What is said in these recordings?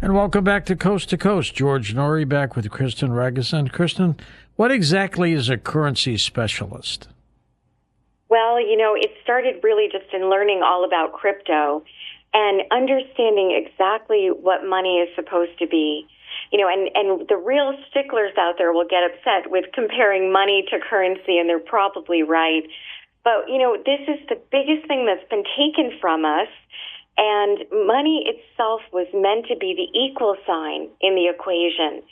And welcome back to Coast. George Norrie back with Kristen Ragusan. Kristen, what exactly is a currency specialist? Well, it started really just in learning all about crypto and understanding exactly what money is supposed to be. And the real sticklers out there will get upset with comparing money to currency, and they're probably right. But, this is the biggest thing that's been taken from us. And money itself was meant to be the equal sign in the equation.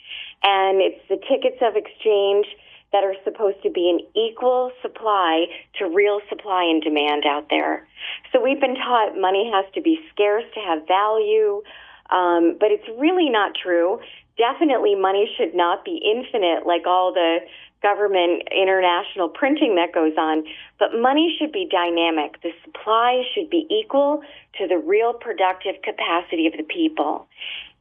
And it's the tickets of exchange that are supposed to be an equal supply to real supply and demand out there. So we've been taught money has to be scarce to have value, but it's really not true. Definitely money should not be infinite like all the government international printing that goes on, but money should be dynamic. The supply should be equal to the real productive capacity of the people.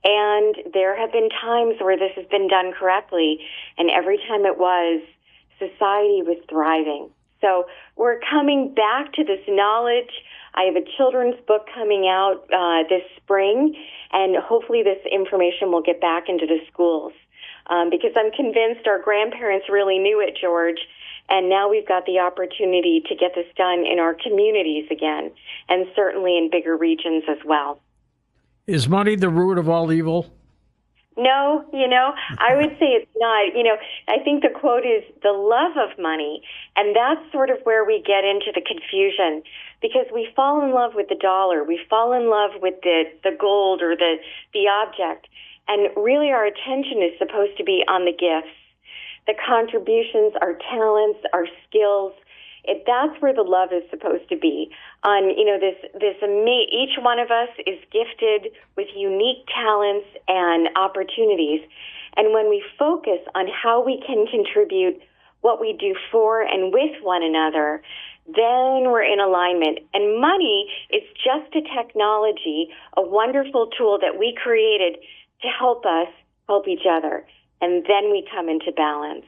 And there have been times where this has been done correctly, and every time it was, society was thriving. So we're coming back to this knowledge. I have a children's book coming out this spring, and hopefully this information will get back into the schools. Because I'm convinced our grandparents really knew it, George, and now we've got the opportunity to get this done in our communities again, and certainly in bigger regions as well. Is money the root of all evil? No, I would say it's not. I think the quote is the love of money, and that's sort of where we get into the confusion, because we fall in love with the dollar, we fall in love with the gold or the object. And really our attention is supposed to be on the gifts, the contributions, our talents, our skills. That's where the love is supposed to be. On, each one of us is gifted with unique talents and opportunities. And when we focus on how we can contribute what we do for and with one another, then we're in alignment. And money is just a technology, a wonderful tool that we created to help us help each other. And then we come into balance.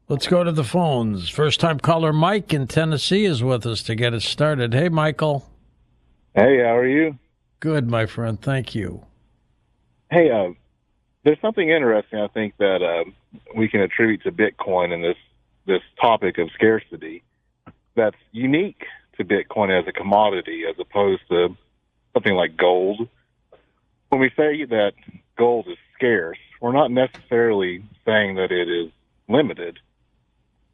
Let's go to the phones. First-time caller Mike in Tennessee is with us to get us started. Hey, Michael. Hey, how are you? Good, my friend. Thank you. Hey, there's something interesting, I think, that we can attribute to Bitcoin and this topic of scarcity that's unique to Bitcoin as a commodity as opposed to something like gold. When we say that gold is scarce, we're not necessarily saying that it is limited.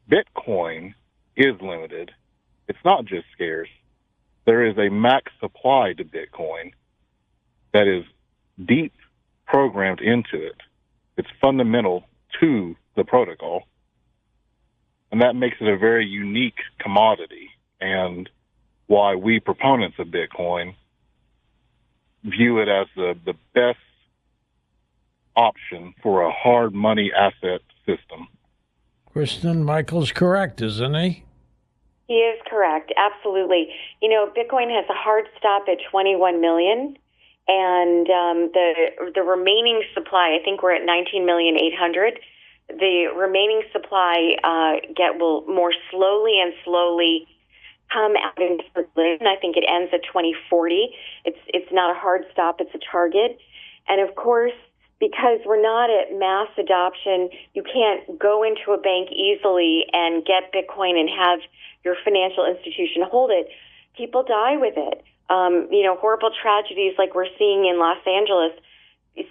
Bitcoin is limited. It's not just scarce. There is a max supply to Bitcoin that is deep programmed into it. It's fundamental to the protocol. And that makes it a very unique commodity, and why we proponents of Bitcoin view it as the best option for a hard money asset system. Kristen, Michael's correct, isn't he? He is correct, absolutely. Bitcoin has a hard stop at 21 million, and the remaining supply, I think we're at 19,800,000. The remaining supply will more slowly and slowly come out into circulation. I think it ends at 2040. It's not a hard stop, it's a target. And of course, because we're not at mass adoption, you can't go into a bank easily and get Bitcoin and have your financial institution hold it. People die with it. Horrible tragedies like we're seeing in Los Angeles.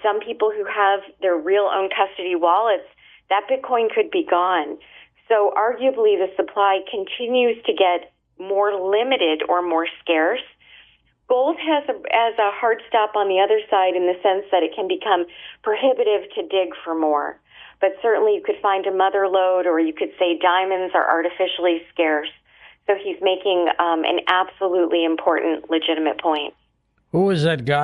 Some people who have their real own custody wallets, that Bitcoin could be gone. So arguably the supply continues to get more limited or more scarce. Gold has a hard stop on the other side in the sense that it can become prohibitive to dig for more. But certainly you could find a mother lode, or you could say diamonds are artificially scarce. So he's making an absolutely important, legitimate point. Who is that guy?